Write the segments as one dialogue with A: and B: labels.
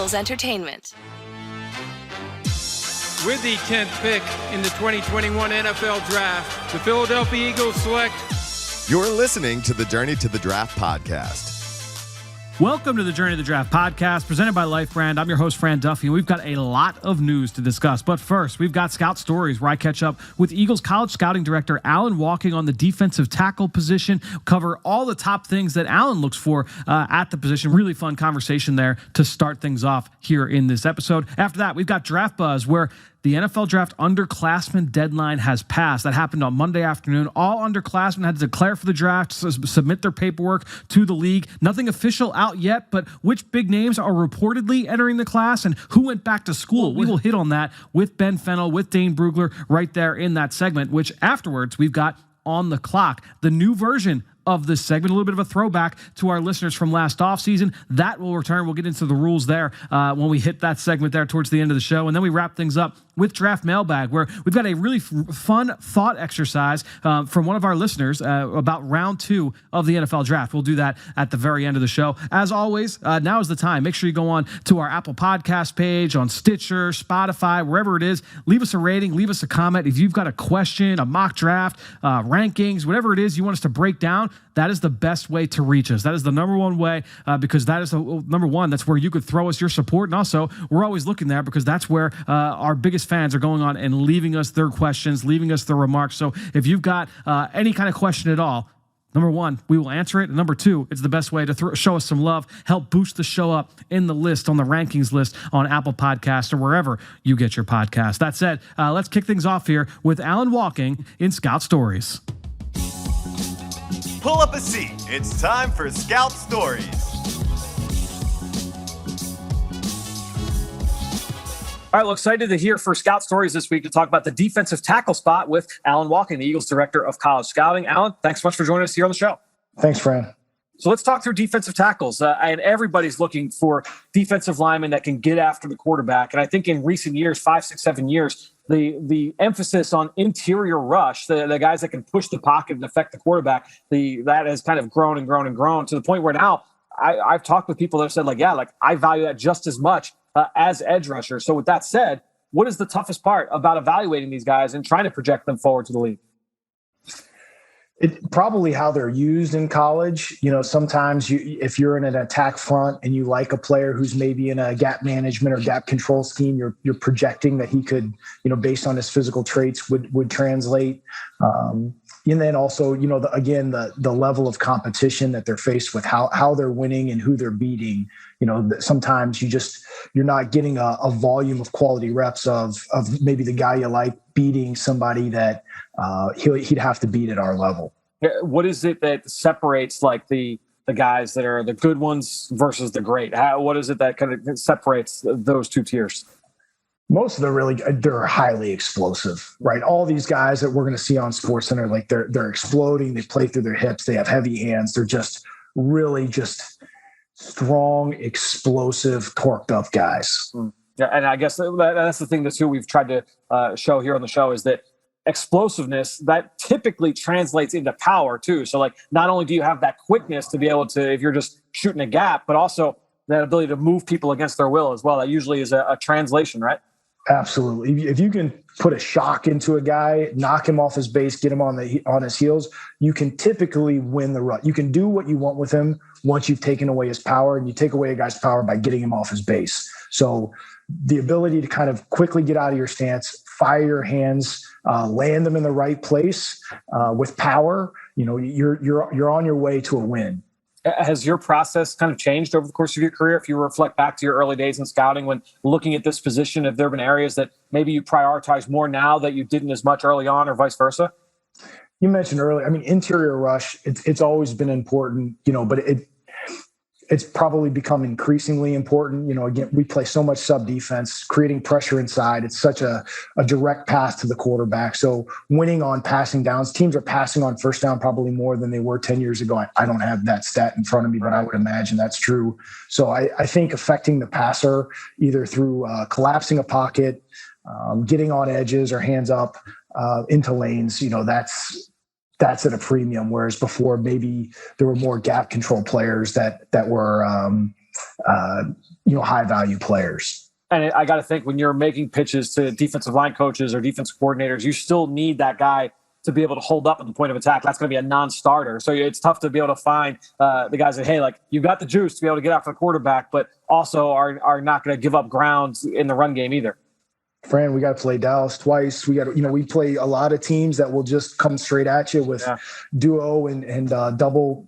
A: Eagles Entertainment.
B: With the 10th pick in the 2021 NFL Draft, the Philadelphia Eagles select...
C: You're listening to the Journey to the Draft podcast.
D: Welcome to the Journey to the Draft podcast, presented by Life Brand. I'm your host, Fran Duffy, and we've got a lot of news to discuss. But first, we've got Scout Stories, where I catch up with Eagles College Scouting Director Alan Wolking on the defensive tackle position, cover all the top things that Alan looks for at the position. Really fun conversation there to start things off here in this episode. After that, we've got Draft Buzz, where the NFL Draft Underclassmen deadline has passed. That happened on Monday afternoon. All underclassmen had to declare for the draft, submit their paperwork to the league. Nothing official out yet, but which big names are reportedly entering the class and who went back to school? We will hit on that with Ben Fennell, with Dane Brugler right there in that segment, which afterwards we've got On the Clock, the new version of this segment, a little bit of a throwback to our listeners from last offseason. That will return. We'll get into the rules there when we hit that segment there towards the end of the show. And then we wrap things up with Draft Mailbag, where we've got a really fun thought exercise from one of our listeners about round 2 of the NFL Draft. We'll do that at the very end of the show. As always, now is the time. Make sure you go on to our Apple Podcast page, on Stitcher, Spotify, wherever it is. Leave us a rating, leave us a comment. If you've got a question, a mock draft, rankings, whatever it is you want us to break down, that is the best way to reach us. That is the number one way because that is number one. That's where you could throw us your support. And also, we're always looking there because that's where our biggest fans are going on and leaving us their questions, leaving us their remarks. So if you've got any kind of question at all, number one, we will answer it. And number two, it's the best way to show us some love, help boost the show up in the list, on the rankings list, on Apple Podcasts or wherever you get your podcast. That said, let's kick things off here with Alan Wolking in Scout Stories.
E: Pull up a seat. It's time for Scout Stories.
F: All right, well, excited to hear for Scout Stories this week to talk about the defensive tackle spot with Alan Wolking, the Eagles Director of College Scouting. Alan, thanks so much for joining us here on the show.
G: Thanks, Fran.
F: So let's talk through defensive tackles. And everybody's looking for defensive linemen that can get after the quarterback. And I think in recent years, 5, 6, 7 years, the emphasis on interior rush, the guys that can push the pocket and affect the quarterback, that has kind of grown and grown and grown to the point where now I've talked with people that have said, I value that just as much as edge rushers. So with that said, what is the toughest part about evaluating these guys and trying to project them forward to the league?
G: It probably how they're used in college. Sometimes if you're in an attack front and you like a player who's maybe in a gap management or gap control scheme, you're projecting that he could, based on his physical traits would translate. And then also, the level of competition that they're faced with, how they're winning and who they're beating. Sometimes you're not getting a volume of quality reps of maybe the guy you like beating somebody that he'd have to beat at our level.
F: What is it that separates the guys that are the good ones versus the great? What is it that kind of separates those two tiers?
G: Most of them they're highly explosive, right? All these guys that we're going to see on SportsCenter, they're exploding. They play through their hips. They have heavy hands. They're just really just strong, explosive, torqued up guys.
F: Yeah, and I guess that's the thing that's who we've tried to show here on the show is that explosiveness that typically translates into power too. So not only do you have that quickness to be able to, if you're just shooting a gap, but also that ability to move people against their will as well. That usually is a translation, right?
G: Absolutely. If you can put a shock into a guy, knock him off his base, get him on his heels, you can typically win the rut. You can do what you want with him once you've taken away his power, and you take away a guy's power by getting him off his base. So the ability to kind of quickly get out of your stance, fire your hands, land them in the right place with power, you're on your way to a win.
F: Has your process kind of changed over the course of your career? If you reflect back to your early days in scouting when looking at this position, have there been areas that maybe you prioritize more now that you didn't as much early on or vice versa?
G: You mentioned earlier, interior rush, it's always been important, but it's probably become increasingly important. Again, we play so much sub defense, creating pressure inside. It's such a direct path to the quarterback. So winning on passing downs, teams are passing on first down probably more than they were 10 years ago. I don't have that stat in front of me, but I would imagine that's true. So I think affecting the passer either through collapsing a pocket, getting on edges or hands up into lanes, that's at a premium. Whereas before, maybe there were more gap control players that were high value players.
F: And I got to think, when you're making pitches to defensive line coaches or defensive coordinators, you still need that guy to be able to hold up at the point of attack. That's going to be a non-starter. So it's tough to be able to find the guys that, hey, like, you've got the juice to be able to get after the quarterback, but also are not going to give up grounds in the run game either.
G: Fran, we got to play Dallas twice. We got to, we play a lot of teams that will just come straight at you with duo and double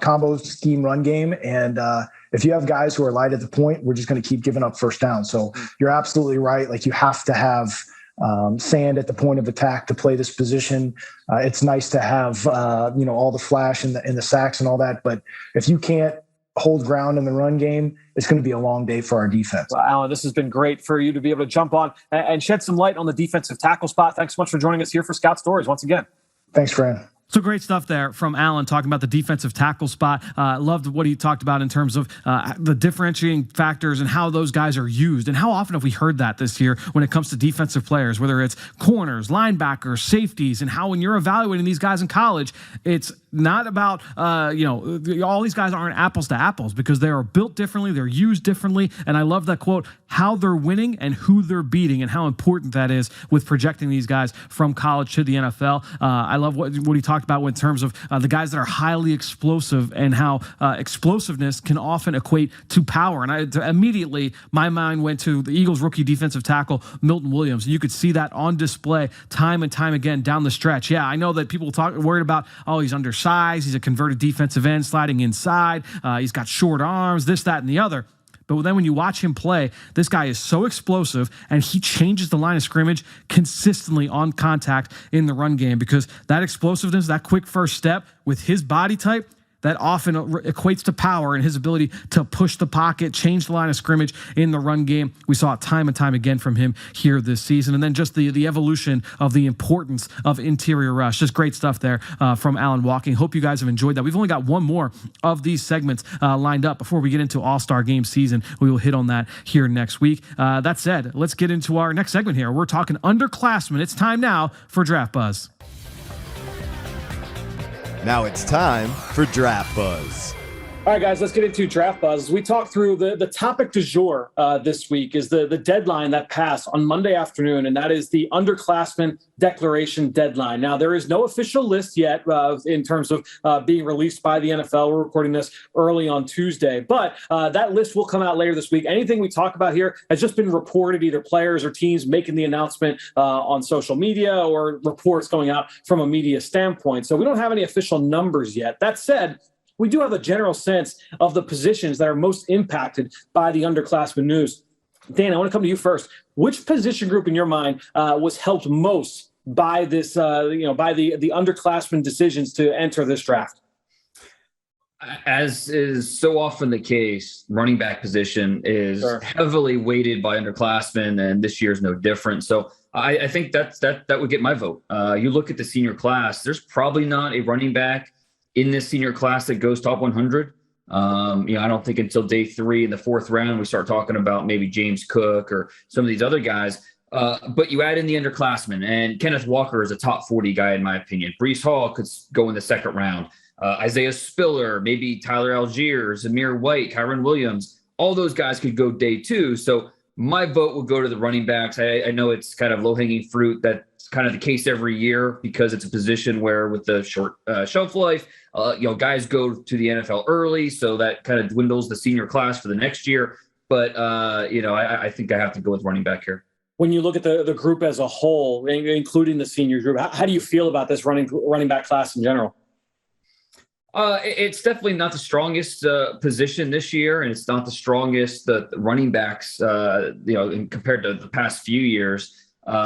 G: combo scheme run game. And if you have guys who are light at the point, we're just going to keep giving up first down. So you're absolutely right. Like, you have to have sand at the point of attack to play this position. It's nice to have, all the flash and the sacks and all that. But if you can't hold ground in the run game, it's going to be a long day for our defense.
F: Well, Alan, this has been great for you to be able to jump on and shed some light on the defensive tackle spot. Thanks so much for joining us here for Scout Stories once again.
G: Thanks, Fran.
D: So great stuff there from Alan talking about the defensive tackle spot. Loved what he talked about in terms of the differentiating factors and how those guys are used. And how often have we heard that this year when it comes to defensive players, whether it's corners, linebackers, safeties, and how when you're evaluating these guys in college, it's not about, all these guys aren't apples to apples because they are built differently. They're used differently. And I love that quote, how they're winning and who they're beating and how important that is with projecting these guys from college to the NFL. I love what he talked about in terms of the guys that are highly explosive and how explosiveness can often equate to power. And immediately my mind went to the Eagles rookie defensive tackle, Milton Williams. And you could see that on display time and time again down the stretch. Yeah, I know that people worried about, he's undersized. He's a converted defensive end sliding inside. He's got short arms, this, that, and the other. But then when you watch him play, this guy is so explosive, and he changes the line of scrimmage consistently on contact in the run game because that explosiveness, that quick first step with his body type, that often equates to power and his ability to push the pocket, change the line of scrimmage in the run game. We saw it time and time again from him here this season. And then just the evolution of the importance of interior rush. Just great stuff there from Alan Wolking. Hope you guys have enjoyed that. We've only got one more of these segments lined up before we get into All-Star Game season. We will hit on that here next week. That said, let's get into our next segment here. We're talking underclassmen. It's time now for Draft Buzz.
C: Now it's time for Draft Buzz.
F: All right, guys, let's get into Draft Buzz. We talked through the topic du jour this week is the deadline that passed on Monday afternoon, and that is the Underclassmen declaration deadline. Now, there is no official list yet in terms of being released by the NFL. We're recording this early on Tuesday, but that list will come out later this week. Anything we talk about here has just been reported, either players or teams making the announcement on social media or reports going out from a media standpoint. So we don't have any official numbers yet. That said, we do have a general sense of the positions that are most impacted by the underclassmen news. Dan, I want to come to you first. Which position group in your mind was helped most by this, by the underclassmen decisions to enter this draft?
A: As is so often the case, running back position is heavily weighted by underclassmen, and this year is no different. So I think that would get my vote. You look at the senior class, there's probably not a running back in this senior class that goes top 100. I don't think until day 3 in the 4th round, we start talking about maybe James Cook or some of these other guys. But you add in the underclassmen, and Kenneth Walker is a top 40 guy, in my opinion. Breece Hall could go in the 2nd round. Isaiah Spiller, maybe Tyler Algier, Zamir White, Kyron Williams, all those guys could go day 2. So my vote will go to the running backs. I know it's kind of low-hanging fruit. That's kind of the case every year because it's a position where with the short shelf life, guys go to the NFL early, so that kind of dwindles the senior class for the next year. But, I think I have to go with running back here.
F: When you look at the group as a whole, including the senior group, how do you feel about this running back class in general?
A: It's definitely not the strongest position this year, and it's not the strongest the running backs, compared to the past few years.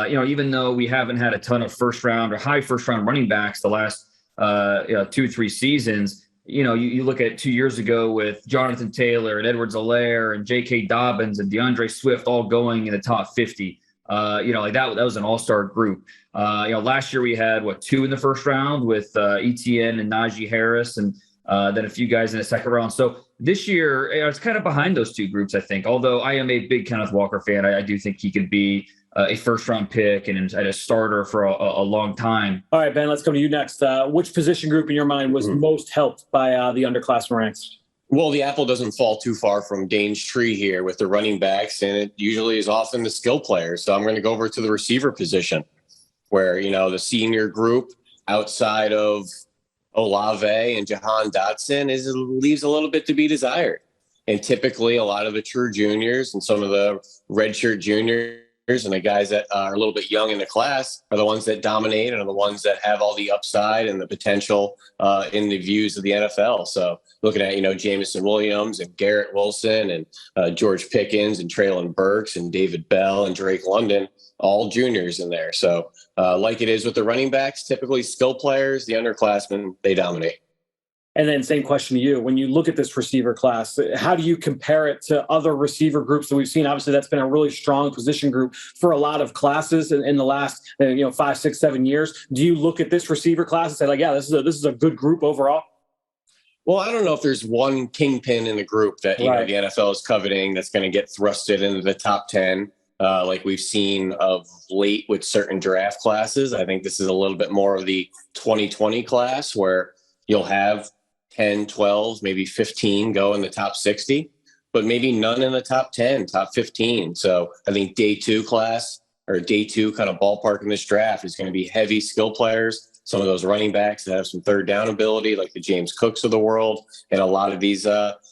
A: Even though we haven't had a ton of first round or high first round running backs the last 2-3 seasons, you look at 2 years ago with Jonathan Taylor and Edwards-Helaire and J.K. Dobbins and DeAndre Swift all going in the top 50. That was an all-star group. Last year we had 2 in the first round with ETN and Najee Harris, and then a few guys in the 2nd round. So this year it's kind of behind those 2 groups, I think. Although I am a big Kenneth Walker fan, I do think he could be a first-round pick and a starter for a long time.
F: All right, Ben, let's come to you next. Which position group in your mind was most helped by the underclassmen ranks?
H: Well, the apple doesn't fall too far from Dane's tree here with the running backs, and it usually is often the skill players. So I'm going to go over to the receiver position where, the senior group outside of Olave and Jahan Dotson leaves a little bit to be desired. And typically a lot of the true juniors and some of the redshirt juniors and the guys that are a little bit young in the class are the ones that dominate and are the ones that have all the upside and the potential in the views of the NFL. So looking at, Jamison Williams and Garrett Wilson and George Pickens and Traylon Burks and David Bell and Drake London, all juniors in there. So like it is with the running backs, typically skill players, the underclassmen, they dominate.
F: And then same question to you. When you look at this receiver class, how do you compare it to other receiver groups that we've seen? Obviously, that's been a really strong position group for a lot of classes in the last 5, 6, 7 years. Do you look at this receiver class and say, this is a good group overall?
H: Well, I don't know if there's one kingpin in the group that the NFL is coveting that's going to get thrusted into the top 10. Like we've seen of late with certain draft classes. I think this is a little bit more of the 2020 class where you'll have 10, 12, maybe 15 go in the top 60, but maybe none in the top 10, top 15. So I think day two class or day two kind of ballpark in this draft is going to be heavy skill players. Some of those running backs that have some third down ability, like the James Cooks of the world, and a lot of these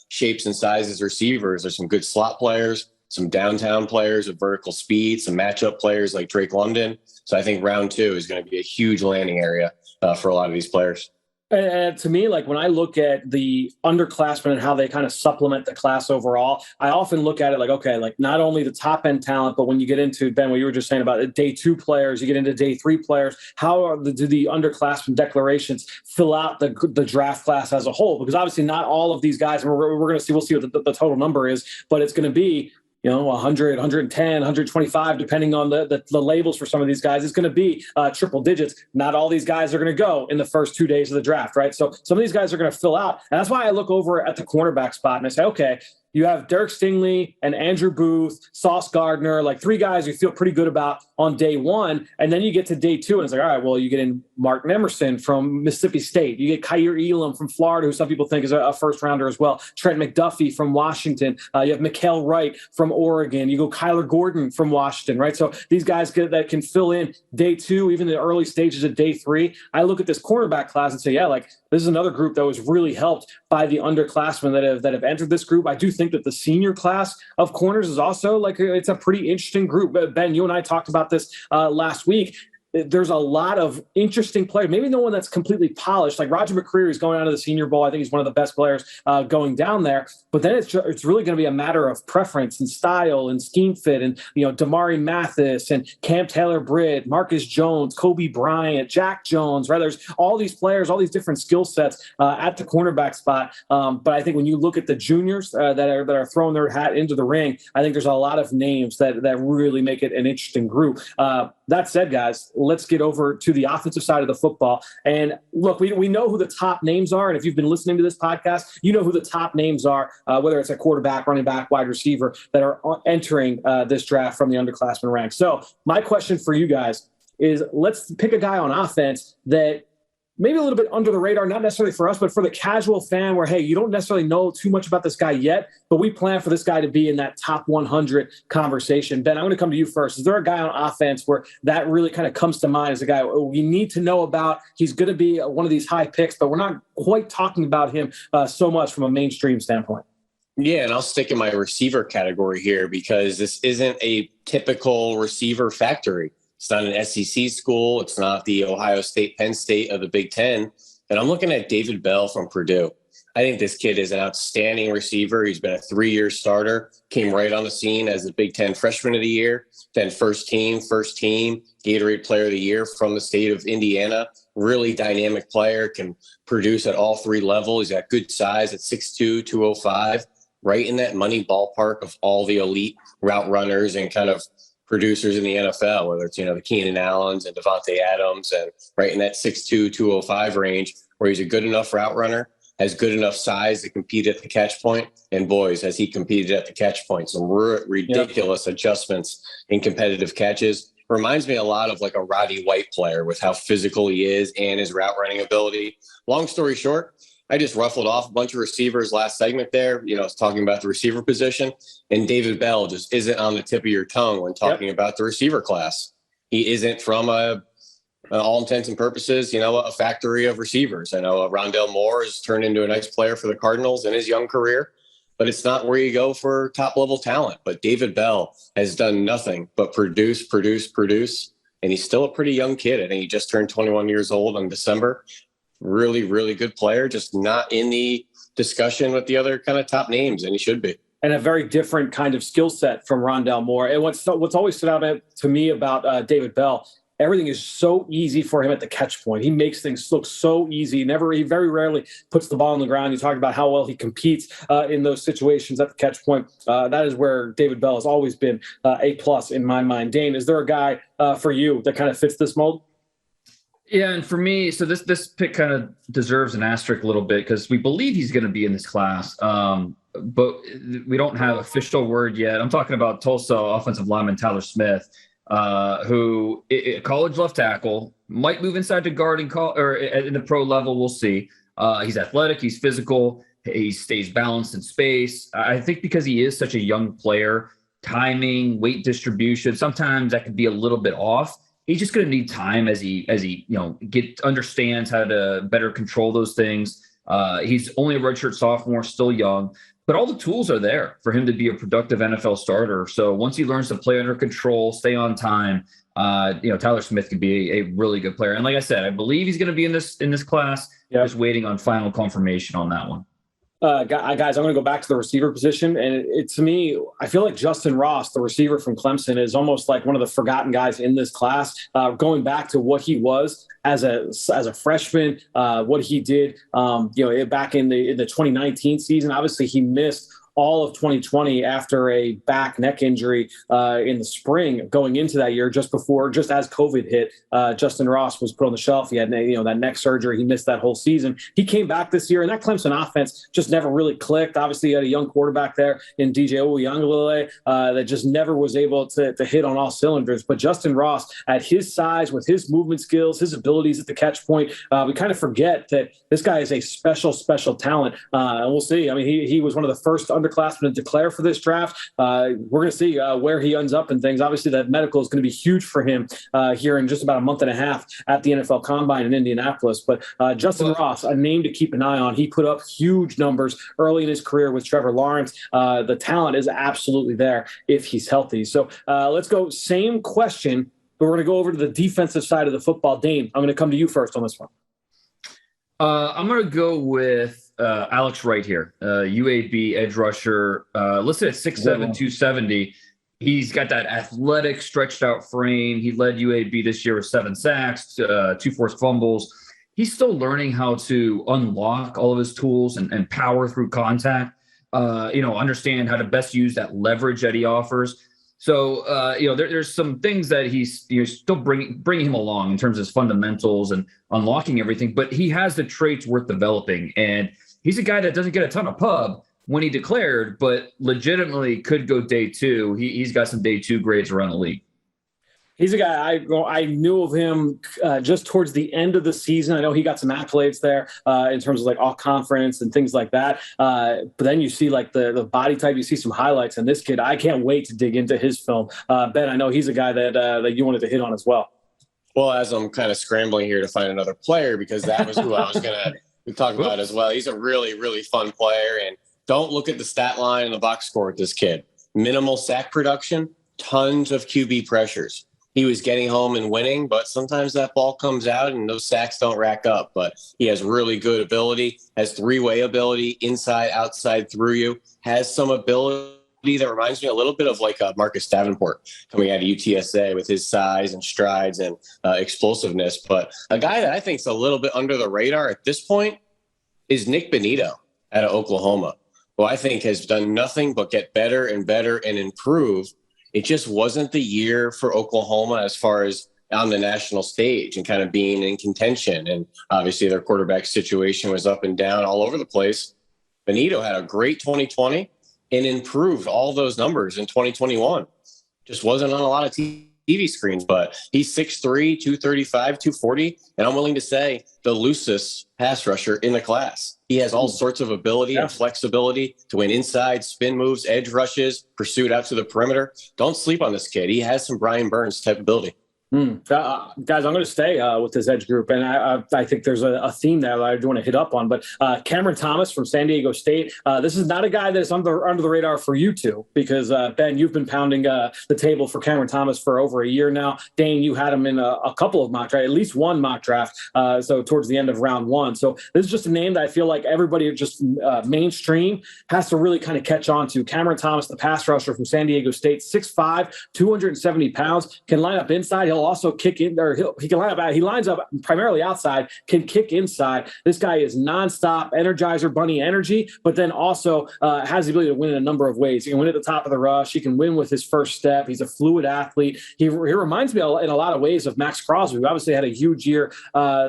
H: shapes and sizes receivers. There's some good slot players, some downtown players with vertical speed, some matchup players like Drake London. So I think round two is going to be a huge landing area for a lot of these players.
F: And to me, like when I look at the underclassmen and how they kind of supplement the class overall, I often look at it like, okay, like not only the top end talent, but when you get into, Ben, what you were just saying about day two players, you get into day three players, how do the underclassmen declarations fill out the draft class as a whole? Because obviously not all of these guys, and we're going to see, we'll see what the total number is, but it's going to be 100, 110, 125, depending on the labels for some of these guys. It's going to be triple digits. Not all these guys are going to go in the first 2 days of the draft, right? So some of these guys are going to fill out. And that's why I look over at the cornerback spot and I say, okay, you have Derek Stingley and Andrew Booth, Sauce Gardner, like three guys you feel pretty good about on day one. And then you get to day two and it's like, all right, well, you get in Martin Emerson from Mississippi State. You get Kyer Elam from Florida, who some people think is a first rounder as well. Trent McDuffie from Washington. You have Mikael Wright from Oregon. You go Kyler Gordon from Washington, right? So these guys that can fill in day two, even the early stages of day three. I look at this cornerback class and say, yeah, like this is another group that was really helped by the underclassmen that have entered this group. I do think that the senior class of corners is also it's a pretty interesting group. Ben, you and I talked about this last week. There's a lot of interesting players, maybe no one that's completely polished. Like Roger McCreary is going out of the Senior Bowl. I think he's one of the best players going down there. But then it's really going to be a matter of preference and style and scheme fit. And, Damari Mathis and Cam Taylor-Britt, Marcus Jones, Kobe Bryant, Jack Jones, right? There's all these players, all these different skill sets at the cornerback spot. But I think when you look at the juniors that are throwing their hat into the ring, I think there's a lot of names that really make it an interesting group. That said, guys, let's get over to the offensive side of the football. And look, we know who the top names are. And if you've been listening to this podcast, you know who the top names are, whether it's a quarterback, running back, wide receiver that are entering this draft from the underclassmen ranks. So my question for you guys is let's pick a guy on offense that maybe a little bit under the radar, not necessarily for us, but for the casual fan where, hey, you don't necessarily know too much about this guy yet, but we plan for this guy to be in that top 100 conversation. Ben, I'm going to come to you first. Is there a guy on offense where that really kind of comes to mind as a guy we need to know about? He's going to be one of these high picks, but we're not quite talking about him so much from a mainstream standpoint.
H: Yeah, and I'll stick in my receiver category here because this isn't a typical receiver factory. It's not an SEC school. It's not the Ohio State, Penn State of the Big Ten. And I'm looking at David Bell from Purdue. I think this kid is an outstanding receiver. He's been a 3-year starter, came right on the scene as the Big Ten Freshman of the Year, then first team, Gatorade Player of the Year from the state of Indiana. Really dynamic player, can produce at all three levels. He's got good size at 6'2", 205, right in that money ballpark of all the elite route runners and kind of producers in the NFL, whether it's, the Keenan Allens and Devontae Adams, and right in that 6'2", 205 range, where he's a good enough route runner, has good enough size to compete at the catch point. And boys, has he competed at the catch point. Some ridiculous adjustments in competitive catches. Reminds me a lot of like a Roddy White player with how physical he is and his route running ability. Long story short, I just ruffled off a bunch of receivers last segment there, talking about the receiver position, and David Bell just isn't on the tip of your tongue when talking about the receiver class. He isn't from all intents and purposes, a factory of receivers. I know Rondale Moore has turned into a nice player for the Cardinals in his young career, but it's not where you go for top level talent. But David Bell has done nothing but produce. And he's still a pretty young kid. I think he just turned 21 years old in December. Really, really good player, just not in the discussion with the other kind of top names, and he should be.
F: And a very different kind of skill set from Rondale Moore. And what's always stood out to me about David Bell, everything is so easy for him at the catch point. He makes things look so easy. He very rarely puts the ball on the ground. You talk about how well he competes in those situations at the catch point. That is where David Bell has always been A+ in my mind. Dane, is there a guy for you that kind of fits this mold?
A: Yeah, and for me, so this pick kind of deserves an asterisk a little bit because we believe he's going to be in this class, but we don't have official word yet. I'm talking about Tulsa offensive lineman Tyler Smith, who college left tackle, might move inside to guard or in the pro level. We'll see. He's athletic. He's physical. He stays balanced in space. I think because he is such a young player, timing, weight distribution, sometimes that could be a little bit off. He's just going to need time as he understands how to better control those things. He's only a redshirt sophomore, still young, but all the tools are there for him to be a productive NFL starter. So once he learns to play under control, stay on time, Tyler Smith could be a really good player. And like I said, I believe he's going to be in this class. Yep. Just waiting on final confirmation on that one.
F: Guys, I'm going to go back to the receiver position. And to me, I feel like Justin Ross, the receiver from Clemson, is almost like one of the forgotten guys in this class, going back to what he was as a freshman, what he did, back in the 2019 season. Obviously, he missed all of 2020 after a back neck injury in the spring going into that year, just as COVID hit. Justin Ross was put on the shelf. He had that neck surgery. He missed that whole season. He came back this year, and that Clemson offense just never really clicked. Obviously, you had a young quarterback there in DJ Uiagalelei that just never was able to hit on all cylinders. But Justin Ross, at his size, with his movement skills, his abilities at the catch point, we kind of forget that this guy is a special talent. And we'll see. I mean, he was one of the first underclassmen to declare for this draft. We're going to see where he ends up and things. Obviously, that medical is going to be huge for him here in just about a month and a half at the NFL Combine in Indianapolis. But Justin Ross, a name to keep an eye on. He put up huge numbers early in his career with Trevor Lawrence. The talent is absolutely there if he's healthy. So let's go. Same question, but we're going to go over to the defensive side of the football. Dane, I'm going to come to you first on this one.
A: I'm going to go with Alex Wright here, UAB edge rusher, listed at 6'7", 270. He's got that athletic, stretched out frame. He led UAB this year with 7 sacks, 2 forced fumbles. He's still learning how to unlock all of his tools and power through contact, understand how to best use that leverage that he offers. So, there's some things that he's still bringing him along in terms of his fundamentals and unlocking everything, but he has the traits worth developing. And he's a guy that doesn't get a ton of pub when he declared, but legitimately could go day 2. He's got some day 2 grades around the league.
F: He's a guy I knew of him just towards the end of the season. I know he got some accolades there in terms of like all conference and things like that. But then you see like the body type, you see some highlights. And this kid, I can't wait to dig into his film. Ben, I know he's a guy that you wanted to hit on as well.
H: Well, as I'm kind of scrambling here to find another player, because that was who I was going to talk about as well. He's a really, really fun player. And don't look at the stat line and the box score with this kid. Minimal sack production, tons of QB pressures. He was getting home and winning, but sometimes that ball comes out and those sacks don't rack up. But he has really good ability, has 3-way ability, inside, outside, through you, has some ability that reminds me a little bit of like Marcus Davenport coming out of UTSA with his size and strides and explosiveness. But a guy that I think is a little bit under the radar at this point is Nick Benito out of Oklahoma, who I think has done nothing but get better and better and improve. It just wasn't the year for Oklahoma as far as on the national stage and kind of being in contention. And obviously their quarterback situation was up and down all over the place. Benito had a great 2020 and improved all those numbers in 2021. Just wasn't on a lot of teams' TV screens, but he's 6'3", 235, 240, and I'm willing to say the loosest pass rusher in the class. He has all sorts of ability and flexibility to win inside, spin moves, edge rushes, pursuit out to the perimeter. Don't sleep on this kid. He has some Brian Burns type ability.
F: Guys, I'm going to stay with this edge group, and I think there's a theme there that I do want to hit up on. But Cameron Thomas from San Diego State, this is not a guy that's under the radar for you two, because Ben, you've been pounding the table for Cameron Thomas for over a year now. Dane, you had him in a couple of mock draft, at least one mock draft, so towards the end of round one. So this is just a name that I feel like everybody just mainstream has to really kind of catch on to. Cameron Thomas, the pass rusher from San Diego State, 6'5", 270 pounds, can line up inside. He'll also kick in, or he can line up out. He lines up primarily outside, can kick inside. This guy is nonstop Energizer Bunny energy, but then also has the ability to win in a number of ways. He can win at the top of the rush. He can win with his first step. He's a fluid athlete. He reminds me in a lot of ways of Max Crosby, who obviously had a huge year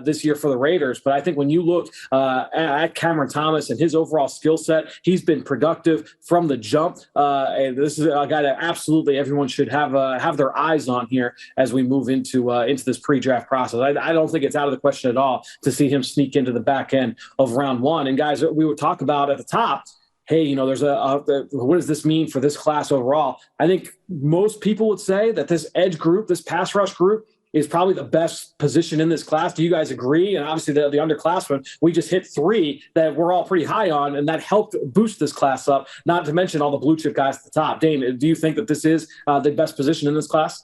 F: this year for the Raiders. But I think when you look at Cameron Thomas and his overall skill set, he's been productive from the jump. And this is a guy that absolutely everyone should have their eyes on here as we move into this pre-draft process. I don't think it's out of the question at all to see him sneak into the back end of round one. And guys, we would talk about at the top, hey, there's what does this mean for this class overall? I think most people would say that this edge group, this pass rush group, is probably the best position in this class. Do you guys agree? And obviously the underclassmen, we just hit three that we're all pretty high on, and that helped boost this class up, not to mention all the blue chip guys at the top. Dane, do you think that this is the best position in this class?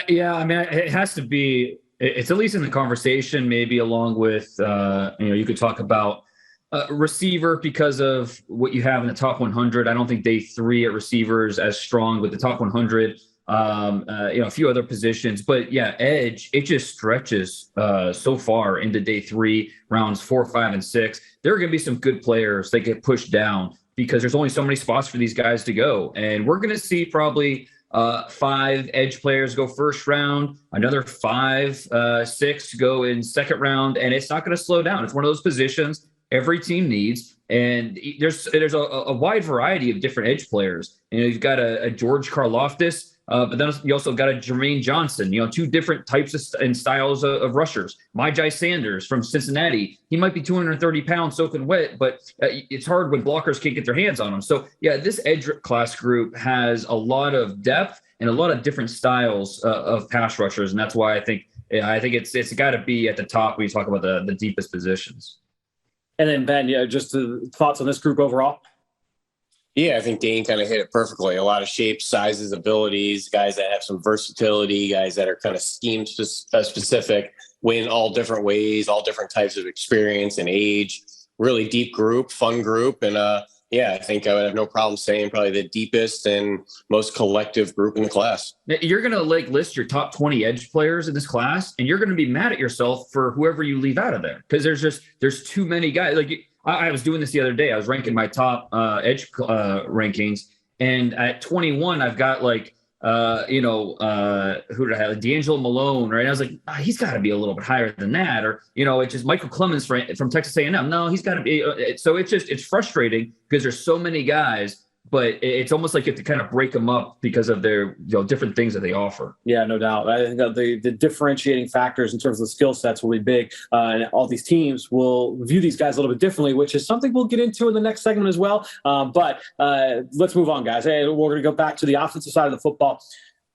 A: Yeah, I mean, it has to be. It's at least in the conversation, maybe along with, you could talk about receiver because of what you have in the top 100. I don't think day three at receivers as strong with the top 100. A few other positions, but yeah, edge, it just stretches so far into day three, rounds 4, 5, and 6. There are going to be some good players that get pushed down because there's only so many spots for these guys to go, and we're going to see probably 5 edge players go first round, another 5, 6 go in second round, and it's not going to slow down. It's one of those positions every team needs, and there's a wide variety of different edge players. You've got a George Karlaftis, but then you also got a Jermaine Johnson, 2 different types and styles of rushers. Myjai Sanders from Cincinnati, he might be 230 pounds soaking wet, but it's hard when blockers can't get their hands on him. So yeah, this edge class group has a lot of depth and a lot of different styles of pass rushers, and that's why I think it's got to be at the top when you talk about the deepest positions.
F: And then Ben, just thoughts on this group overall.
H: Yeah, I think Dane kind of hit it perfectly. A lot of shapes, sizes, abilities, guys that have some versatility, guys that are kind of scheme specific, win all different ways, all different types of experience and age. Really deep group, fun group. And I think I would have no problem saying probably the deepest and most collective group in the class.
A: You're going to list your top 20 edge players in this class, and you're going to be mad at yourself for whoever you leave out of there because there's too many guys. I was doing this the other day. I was ranking my top edge rankings, and at 21, I've got who did I have? D'Angelo Malone, right? I was like, he's got to be a little bit higher than that, or it's just Michael Clemens from Texas A&M. No, he's got to be. So it's frustrating because there's so many guys. But it's almost like you have to kind of break them up because of their different things that they offer.
F: Yeah, no doubt. I think that the differentiating factors in terms of the skill sets will be big. And all these teams will view these guys a little bit differently, which is something we'll get into in the next segment as well. But let's move on, guys. We're going to go back to the offensive side of the football.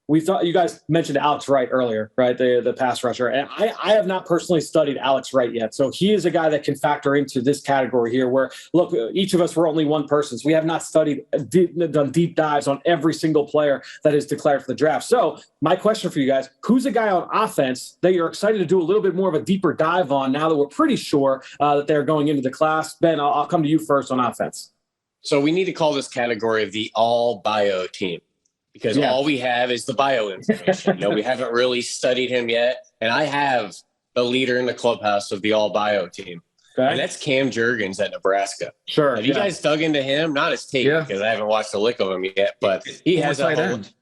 F: We thought you guys mentioned Alex Wright earlier, right? The pass rusher. And I have not personally studied Alex Wright yet. So he is a guy that can factor into this category here where, look, each of us were only one person. So we have not done deep dives on every single player that is declared for the draft. So my question for you guys, who's a guy on offense that you're excited to do a little bit more of a deeper dive on now that we're pretty sure that they're going into the class? Ben, I'll come to you first on offense.
H: So we need to call this category of the all bio team. Because all we have is the bio information. We haven't really studied him yet. And I have the leader in the clubhouse of the all bio team. Okay. And that's Cam Jergens at Nebraska.
F: Sure.
H: Have you guys dug into him? Not his tape because I haven't watched a lick of him yet, but he has a hilarious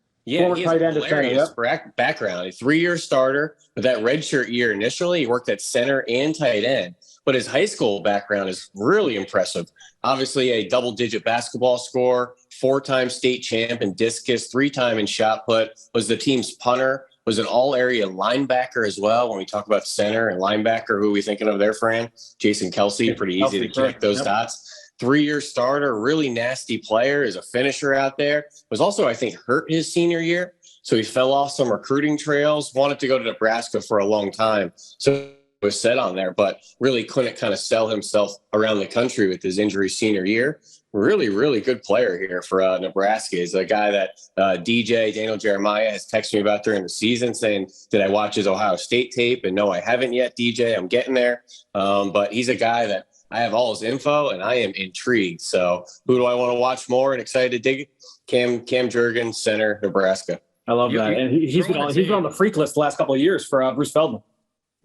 H: background. A 3-year starter with that redshirt year initially. He worked at center and tight end. But his high school background is really impressive. Obviously, a double-digit basketball scorer, 4-time state champ in discus, 3-time in shot put, was the team's punter, was an all-area linebacker as well. When we talk about center and linebacker, who are we thinking of there, Fran? Jason Kelsey, pretty easy to connect those dots. 3-year starter, really nasty player, is a finisher out there. Was also, I think, hurt his senior year. So he fell off some recruiting trails, wanted to go to Nebraska for a long time. So was set on there, but really couldn't kind of sell himself around the country with his injury senior year. Really, really good player here for Nebraska. He's a guy that Daniel Jeremiah has texted me about during the season saying, did I watch his Ohio State tape? And no, I haven't yet, DJ. I'm getting there. But he's a guy that I have all his info and I am intrigued. So who do I want to watch more and excited to dig? Cam Jergens, center, Nebraska.
F: I love that. And he's been on the freak list the last couple of years for Bruce Feldman.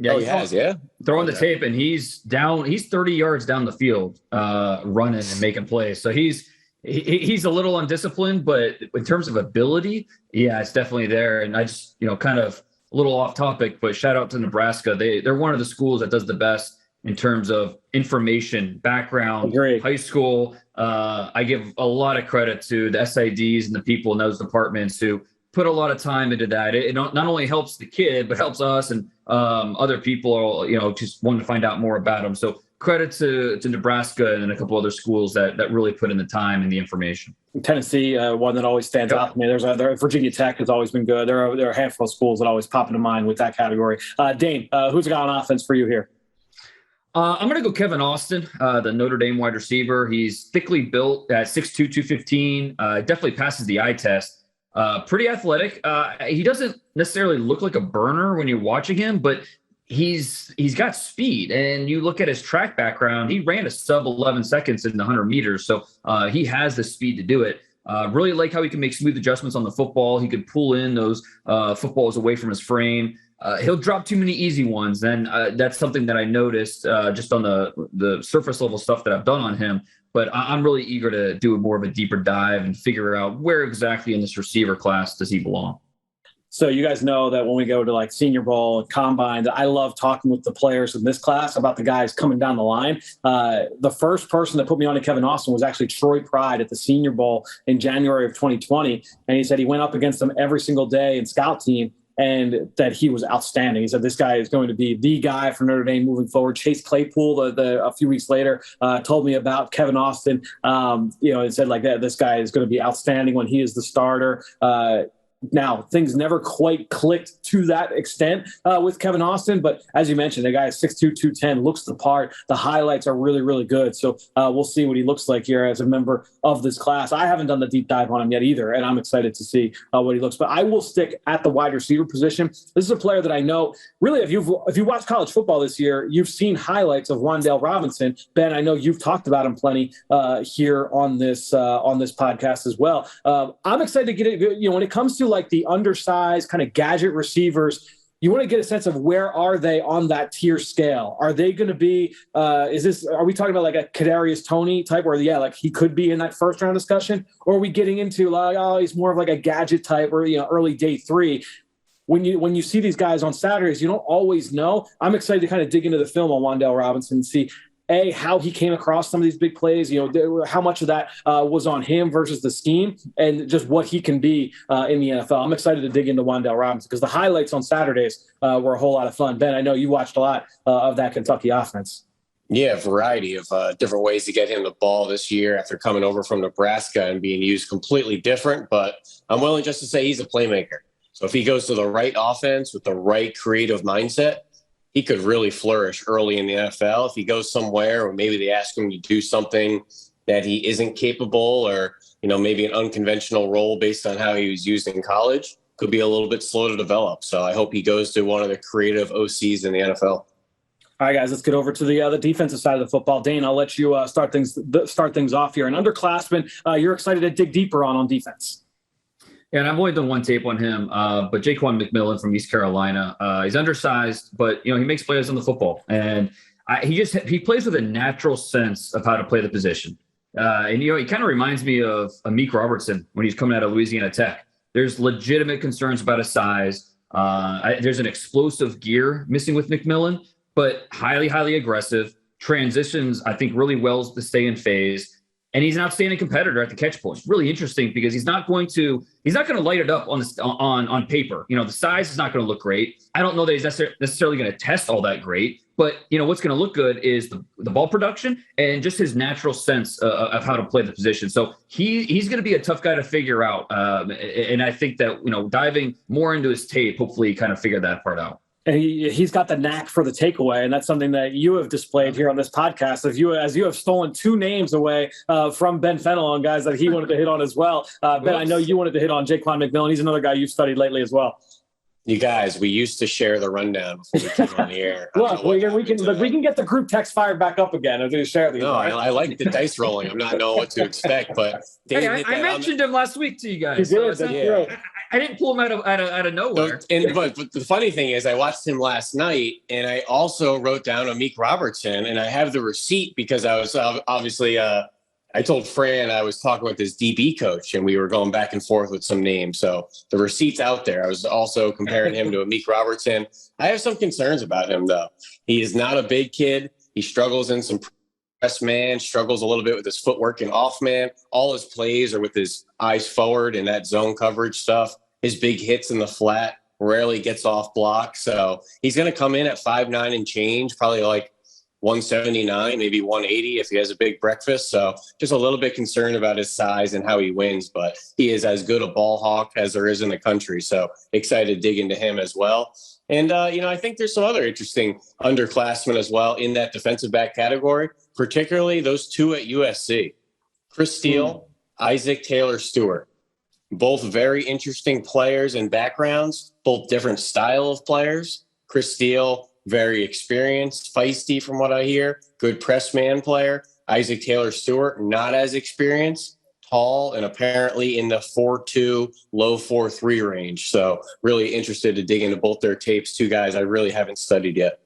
A: Yeah,
H: he has. Yeah.
A: Throwing the tape, and he's 30 yards down the field, running and making plays. So he's a little undisciplined, but in terms of ability, yeah, it's definitely there. And I just, kind of a little off topic, but shout out to Nebraska. They're one of the schools that does the best in terms of information, background, high school. I give a lot of credit to the SIDs and the people in those departments who put a lot of time into that. It not only helps the kid, but helps us and other people, just wanting to find out more about them. So credit to Nebraska and a couple other schools that really put in the time and the information.
F: Tennessee, one that always stands out to me. Virginia Tech has always been good. There are a handful of schools that always pop into mind with that category. Dane, who's got on offense for you here?
A: I'm going to go Kevin Austin, the Notre Dame wide receiver. He's thickly built at 6'2", 215. Definitely passes the eye test. Pretty athletic. He doesn't necessarily look like a burner when you're watching him, but he's got speed. And you look at his track background, he ran a sub 11 seconds in the 100 meters. So he has the speed to do it. Really like how he can make smooth adjustments on the football. He could pull in those footballs away from his frame. He'll drop too many easy ones. Then that's something that I noticed just on the surface level stuff that I've done on him. But I'm really eager to do more of a deeper dive and figure out where exactly in this receiver class does he belong.
F: So you guys know that when we go to like Senior Bowl and Combine, I love talking with the players in this class about the guys coming down the line. The first person that put me on to Kevin Austin was actually Troy Pride at the Senior Bowl in January of 2020. And he said he went up against them every single day in scout team, and that he was outstanding. He said this guy is going to be the guy for Notre Dame moving forward. Chase Claypool, a few weeks later, told me about Kevin Austin. And said like that, this guy is going to be outstanding when he is the starter. Now, things never quite clicked to that extent with Kevin Austin, but as you mentioned, the guy is 6'2", 210, looks the part. The highlights are really, really good. So we'll see what he looks like here as a member of this class. I haven't done the deep dive on him yet either, and I'm excited to see what he looks. But I will stick at the wide receiver position. This is a player that I know, really, if you watched college football this year, you've seen highlights of Wandel Robinson. Ben, I know you've talked about him plenty here on this podcast as well. I'm excited to get it. When it comes to like the undersized kind of gadget receivers, you want to get a sense of where are they on that tier scale? Are they going to be, are we talking about like a Kadarius Toney type where, like he could be in that first round discussion? Or are we getting into like, he's more of like a gadget type or, early day 3? When you see these guys on Saturdays, you don't always know. I'm excited to kind of dig into the film on Wandel Robinson and see, how he came across some of these big plays, how much of that was on him versus the scheme, and just what he can be in the NFL. I'm excited to dig into Wandel Robinson because the highlights on Saturdays were a whole lot of fun. Ben, I know you watched a lot of that Kentucky offense.
H: Yeah, a variety of different ways to get him the ball this year after coming over from Nebraska and being used completely different. But I'm willing just to say he's a playmaker. So if he goes to the right offense with the right creative mindset, he could really flourish early in the NFL. If he goes somewhere or maybe they ask him to do something that he isn't capable or, maybe an unconventional role based on how he was used in college, could be a little bit slow to develop. So I hope he goes to one of the creative OCs in the NFL.
F: All right, guys, let's get over to the defensive side of the football. Dane, I'll let you start things off here. An underclassman, you're excited to dig deeper on defense.
A: Yeah, and I've only done one tape on him, but Jacqueline Mcmillan from East Carolina, he's undersized, but he makes plays on the football, and he plays with a natural sense of how to play the position. And he kind of reminds me of Amik Robertson when he's coming out of Louisiana Tech. There's legitimate concerns about his size. There's an explosive gear missing with Mcmillan, but highly, highly aggressive. Transitions, I think, really well to stay in phase. And he's an outstanding competitor at the catch point. Really interesting because he's not going to light it up on paper. The size is not going to look great. I don't know that he's necessarily going to test all that great, but what's going to look good is the ball production and just his natural sense of how to play the position. So he's going to be a tough guy to figure out. And I think that, diving more into his tape, hopefully kind of figure that part out.
F: And he's got the knack for the takeaway, and that's something that you have displayed here on this podcast. As you have stolen 2 names away from Ben Fennell on guys that he wanted to hit on as well. Ben, I know you wanted to hit on Jacqueline Mcmillan. He's another guy you've studied lately as well.
H: You guys, we used to share the rundown before we came on the air.
F: Look, we can get the group text fired back up again and share these.
H: No, I like the dice rolling. I'm not knowing what to expect, but
A: I mentioned him last week to you guys.
F: You did,
A: I didn't pull him out of nowhere.
H: But the funny thing is, I watched him last night, and I also wrote down Amik Robertson, and I have the receipt because I was obviously. I told Fran I was talking with his DB coach, and we were going back and forth with some names. So the receipt's out there. I was also comparing him to Amik Robertson. I have some concerns about him, though. He is not a big kid. He struggles in some press man, struggles a little bit with his footwork and off man. All his plays are with his eyes forward and that zone coverage stuff. His big hits in the flat rarely gets off block. So he's going to come in at 5'9" and change, probably like 179, maybe 180 if he has a big breakfast. So just a little bit concerned about his size and how he wins, but he is as good a ball hawk as there is in the country. So excited to dig into him as well. And, I think there's some other interesting underclassmen as well in that defensive back category, particularly those 2 at USC, Chris Steele, Isaac Taylor-Stewart, both very interesting players and backgrounds, both different style of players. Chris Steele, very experienced, feisty from what I hear, good press man player. Isaac Taylor-Stewart, not as experienced, tall, and apparently in the 4.2, low 4.3 range. So really interested to dig into both their tapes. 2 guys I really haven't studied yet.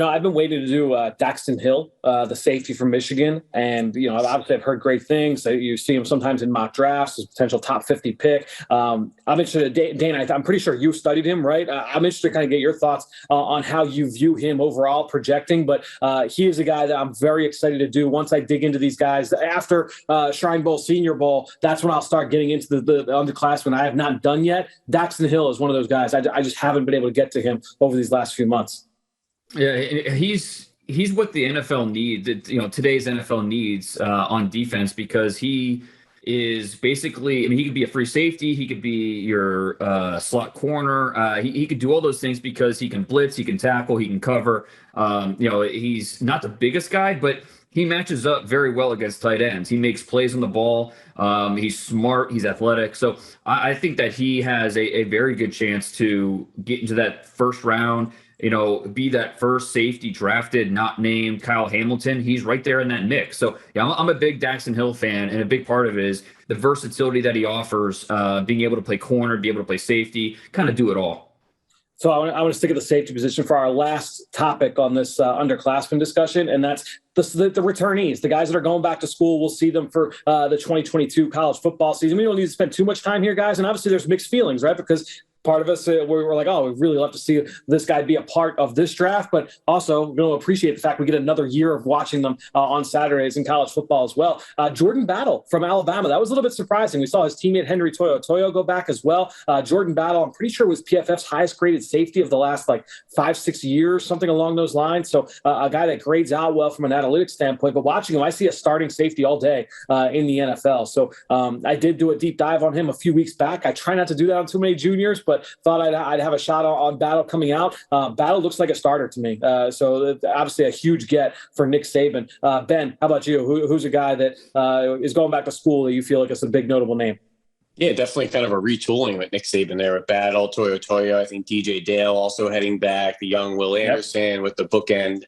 F: I've been waiting to do Daxton Hill, the safety from Michigan. And, obviously I've heard great things. You see him sometimes in mock drafts, as potential top 50 pick. I'm interested in Dane. I'm pretty sure you studied him, right? I'm interested to kind of get your thoughts on how you view him overall projecting. But he is a guy that I'm very excited to do. Once I dig into these guys after Shrine Bowl, Senior Bowl, that's when I'll start getting into the underclassmen I have not done yet. Daxton Hill is one of those guys. I just haven't been able to get to him over these last few months.
A: Yeah, he's what the NFL needs, today's NFL needs on defense, because he is basically, he could be a free safety. He could be your slot corner. He could do all those things because he can blitz, he can tackle, he can cover. He's not the biggest guy, but he matches up very well against tight ends. He makes plays on the ball. He's smart. He's athletic. So I think that he has a very good chance to get into that first round, be that first safety drafted, not named Kyle Hamilton. He's right there in that mix. So yeah, I'm a big Daxton Hill fan, and a big part of it is the versatility that he offers, being able to play corner, be able to play safety, kind of do it all.
F: So I want to stick at the safety position for our last topic on this underclassmen discussion, and that's the returnees, the guys that are going back to school. We'll see them for the 2022 college football season. We don't need to spend too much time here, guys, and obviously there's mixed feelings, right? Because part of us, we're like, oh, we'd really love to see this guy be a part of this draft, but also we're going to appreciate the fact we get another year of watching them on Saturdays in college football as well. Jordan Battle from Alabama, that was a little bit surprising. We saw his teammate Henry Toyo go back as well. Jordan Battle, I'm pretty sure was PFF's highest graded safety of the last 5-6 years, something along those lines. So a guy that grades out well from an analytics standpoint, but watching him, I see a starting safety all day in the NFL. So I did do a deep dive on him a few weeks back. I try not to do that on too many juniors, but thought I'd have a shot on Battle coming out. Battle looks like a starter to me. So obviously a huge get for Nick Saban. Ben, how about you? Who's a guy that is going back to school that you feel like is a big notable name?
H: Yeah, definitely kind of a retooling with Nick Saban there with Battle, Toyo. I think DJ Dale also heading back, the young Will Anderson with the bookend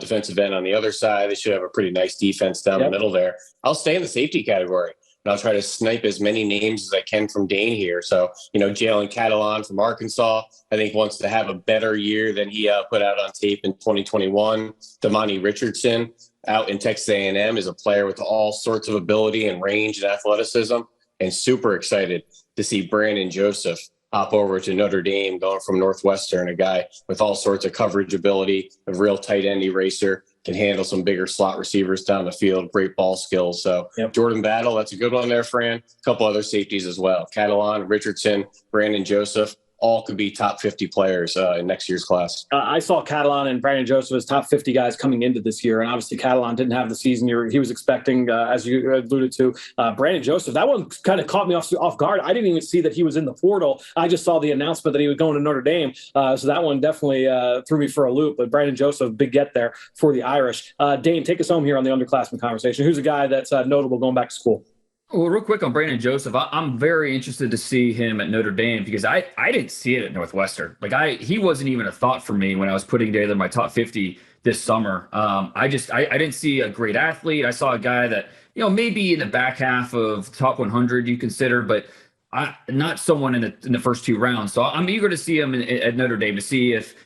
H: defensive end on the other side. They should have a pretty nice defense down the middle there. I'll stay in the safety category. And I'll try to snipe as many names as I can from Dane here. So, Jalen Catalan from Arkansas, I think wants to have a better year than he put out on tape in 2021. Demoni Richardson out in Texas A&M is a player with all sorts of ability and range and athleticism, and super excited to see Brandon Joseph hop over to Notre Dame, going from Northwestern, a guy with all sorts of coverage ability, a real tight end eraser. can handle some bigger slot receivers down the field, great ball skills. So Jordan Battle, that's a good one there, Fran. A couple other safeties as well. Catalan, Richardson, Brandon Joseph, all could be top 50 players in next year's class.
F: I saw Catalan and Brandon Joseph as top 50 guys coming into this year. And obviously Catalan didn't have the season he was expecting, as you alluded to. Brandon Joseph, that one kind of caught me off guard. I didn't even see that he was in the portal. I just saw the announcement that he was going to Notre Dame. So that one definitely threw me for a loop. But Brandon Joseph, big get there for the Irish. Dane, take us home here on the underclassmen conversation. Who's a guy that's notable going back to school?
A: Well, real quick on Brandon Joseph, I'm very interested to see him at Notre Dame because I didn't see it at Northwestern. He wasn't even a thought for me when I was putting together my top 50 this summer. I didn't see a great athlete. I saw a guy that, maybe in the back half of top 100 you consider, but not someone in the first 2 rounds. So I'm eager to see him at Notre Dame to see if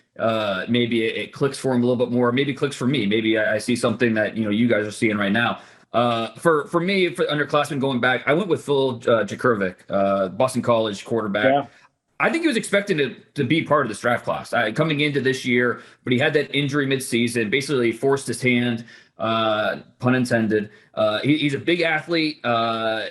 A: maybe it clicks for him a little bit more. Maybe it clicks for me. Maybe I see something that, you guys are seeing right now. For me, for underclassmen going back, I went with Phil Jacobic, Boston College quarterback. Yeah. I think he was expected to be part of this draft class coming into this year, but he had that injury midseason, basically forced his hand, pun intended. He's a big athlete.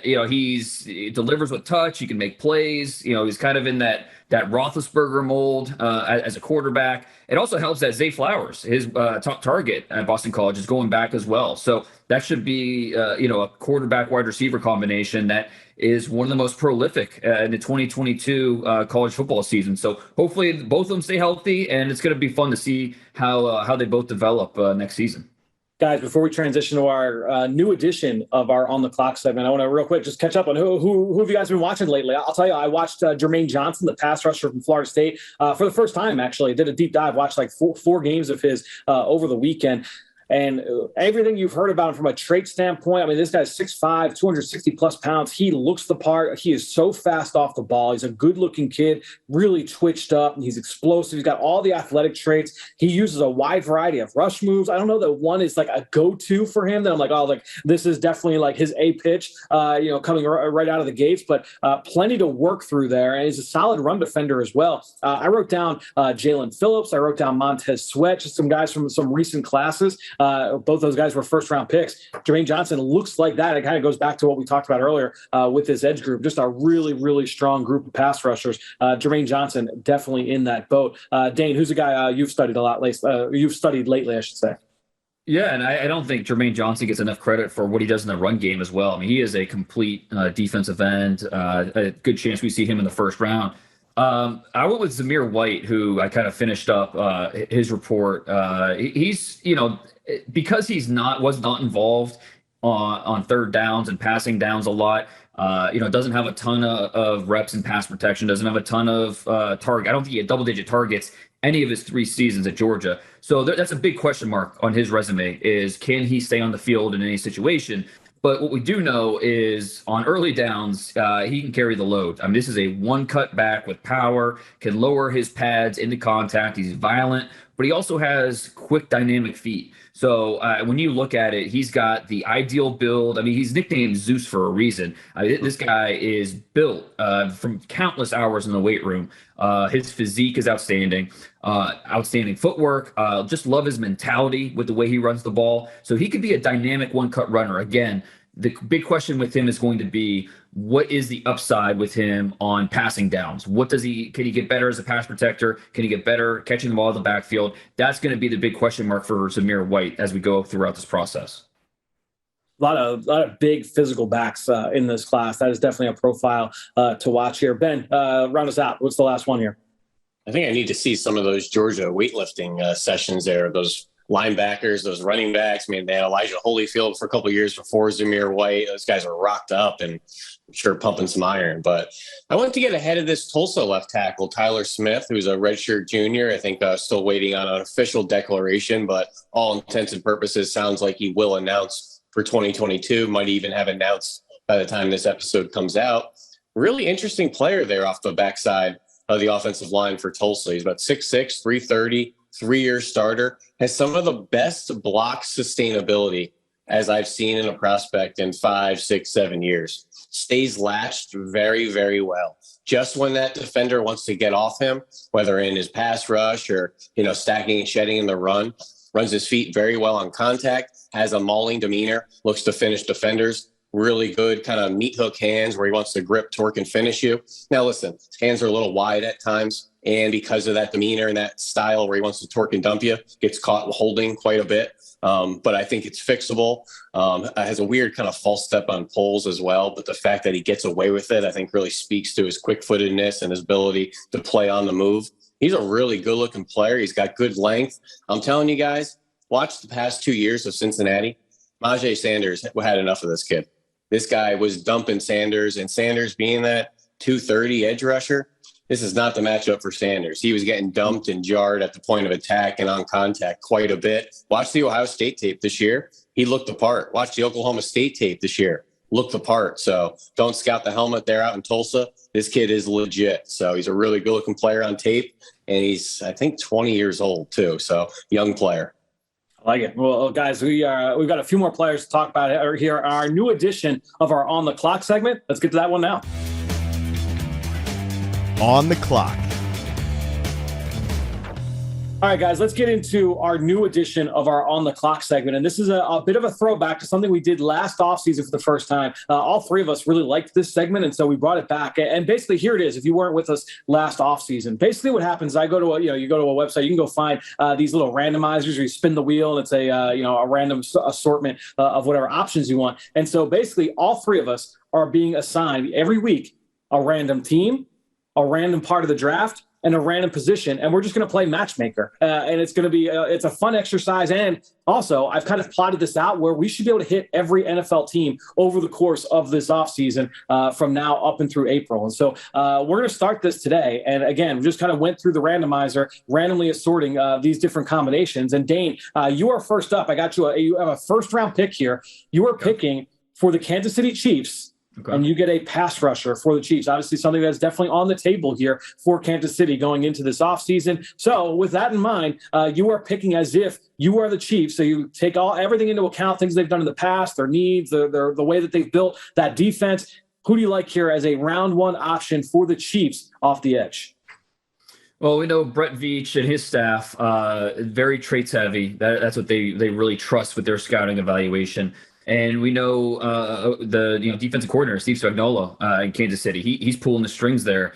A: He delivers with touch. He can make plays. He's kind of in that Roethlisberger mold as a quarterback. It also helps that Zay Flowers, his top target at Boston College, is going back as well. So that should be a quarterback wide receiver combination that is one of the most prolific in the 2022 college football season. So hopefully both of them stay healthy, and it's going to be fun to see how they both develop next season.
F: Guys, before we transition to our new edition of our On the Clock segment, I want to real quick just catch up on who have you guys been watching lately. I'll tell you, I watched Jermaine Johnson, the pass rusher from Florida State, for the first time, actually. I did a deep dive, watched like four games of his over the weekend. And everything you've heard about him from a trait standpoint, I mean, this guy's 6'5", 260-plus pounds. He looks the part. He is so fast off the ball. He's a good-looking kid, really twitched up. He's explosive. He's got all the athletic traits. He uses a wide variety of rush moves. I don't know that one is like a go-to for him that I'm like, this is definitely like his A pitch, coming right out of the gates. But plenty to work through there. And he's a solid run defender as well. I wrote down Jalen Phillips. I wrote down Montez Sweat, just some guys from some recent classes. Both those guys were first-round picks. Jermaine Johnson looks like that. It kind of goes back to what we talked about earlier with this edge group. Just a really, really strong group of pass rushers. Jermaine Johnson definitely in that boat. Dane, who's a guy you've studied a lot lately, I should say.
A: Yeah, and I don't think Jermaine Johnson gets enough credit for what he does in the run game as well. I mean, he is a complete defensive end. A good chance we see him in the first round. I went with Zamir White, who I kind of finished up his report. He's, because was not involved on third downs and passing downs a lot. Doesn't have a ton of reps in pass protection. Doesn't have a ton of target. I don't think he had double-digit targets any of his 3 seasons at Georgia. So that's a big question mark on his resume: is can he stay on the field in any situation? But what we do know is on early downs, he can carry the load. I mean, this is a one-cut back with power, can lower his pads into contact. He's violent, but he also has quick, dynamic feet. So when you look at it, he's got the ideal build. I mean, he's nicknamed Zeus for a reason. This guy is built from countless hours in the weight room. His physique is outstanding. Outstanding footwork. Just love his mentality with the way he runs the ball. So he could be a dynamic one-cut runner. Again, the big question with him is going to be, what is the upside with him on passing downs? Can he get better as a pass protector? Can he get better catching the ball in the backfield? That's going to be the big question mark for Zamir White as we go throughout this process.
F: A lot of big physical backs in this class. That is definitely a profile to watch here. Ben, round us out. What's the last one here?
H: I think I need to see some of those Georgia weightlifting sessions there. Those linebackers, those running backs. I mean, they had Elijah Holyfield for a couple of years before Zamir White. Those guys are rocked up and I'm sure pumping some iron. But I want to get ahead of this Tulsa left tackle, Tyler Smith, who's a redshirt junior. I think still waiting on an official declaration, but all intents and purposes sounds like he will announce for 2022. Might even have announced by the time this episode comes out. Really interesting player there off the backside of the offensive line for Tulsa. He's about 6'6", 330, 3-year starter, has some of the best block sustainability as I've seen in a prospect in 5, 6, 7 years. Stays latched very, very well. Just when that defender wants to get off him, whether in his pass rush or, stacking and shedding in the run, runs his feet very well on contact, has a mauling demeanor, looks to finish defenders. Really good kind of meat hook hands where he wants to grip, torque, and finish you. Now, listen, his hands are a little wide at times. And because of that demeanor and that style where he wants to torque and dump you, gets caught holding quite a bit. But I think it's fixable. Has a weird kind of false step on poles as well. But the fact that he gets away with it, I think really speaks to his quick-footedness and his ability to play on the move. He's a really good-looking player. He's got good length. I'm telling you guys, watch the past 2 years of Cincinnati. Myjai Sanders had enough of this kid. This guy was dumping Sanders, and Sanders being that 230 edge rusher, this is not the matchup for Sanders. He was getting dumped and jarred at the point of attack and on contact quite a bit. Watch the Ohio State tape this year. He looked the part. Watch the Oklahoma State tape this year. Looked the part. So don't scout the helmet there out in Tulsa. This kid is legit. So he's a really good-looking player on tape, and he's, I think, 20 years old too. So young player.
F: I like it. Well, guys, we've got a few more players to talk about here. Our new edition of our On the Clock segment. Let's get to that one now.
C: On the Clock.
F: All right, guys, let's get into our new edition of our On the Clock segment. And this is a bit of a throwback to something we did last offseason for the first time. All three of us really liked this segment, and so we brought it back. And basically, here it is. If you weren't with us last offseason, basically what happens, I go to you go to a website, you can go find these little randomizers where you spin the wheel, and it's a random assortment of whatever options you want. And so basically, all three of us are being assigned every week a random team, a random part of the draft, and a random position, and we're just going to play matchmaker. And it's going to be it's a fun exercise. And also, I've kind of plotted this out where we should be able to hit every NFL team over the course of this offseason from now up and through April. And so we're going to start this today. And again, we just kind of went through the randomizer, randomly assorting these different combinations. And Dane, you are first up. I got you have a first round pick here. You are picking for the Kansas City Chiefs. Okay. And you get a pass rusher for the Chiefs. Obviously, something that's definitely on the table here for Kansas City going into this offseason. So with that in mind, you are picking as if you are the Chiefs. So you take everything into account, things they've done in the past, their needs, the way that they've built that defense. Who do you like here as a round one option for the Chiefs off the edge?
A: Well, we know Brett Veach and his staff, very traits heavy. That's what they really trust with their scouting evaluation. And we know the defensive coordinator, Steve Spagnuolo in Kansas City. He's pulling the strings there.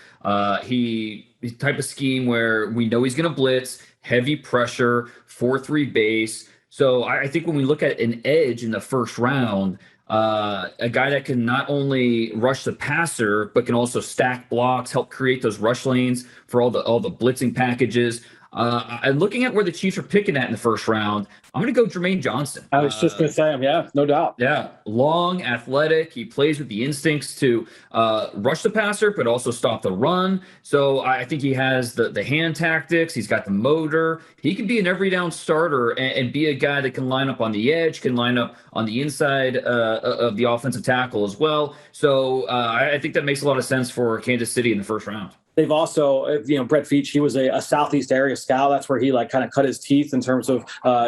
A: He's type of scheme where we know he's going to blitz, heavy pressure, 4-3 base. So I think when we look at an edge in the first round, a guy that can not only rush the passer but can also stack blocks, help create those rush lanes for all the blitzing packages. And looking at where the Chiefs are picking at in the first round, I'm going to go Jermaine Johnson.
F: I was just going to say him. Yeah, no doubt.
A: Yeah. Long, athletic. He plays with the instincts to rush the passer, but also stop the run. So I think he has the hand tactics. He's got the motor. He can be an every down starter and be a guy that can line up on the edge, can line up on the inside of the offensive tackle as well. So I think that makes a lot of sense for Kansas City in the first round.
F: They've also, Brett Veach, he was a Southeast area scout. That's where he kind of cut his teeth in terms of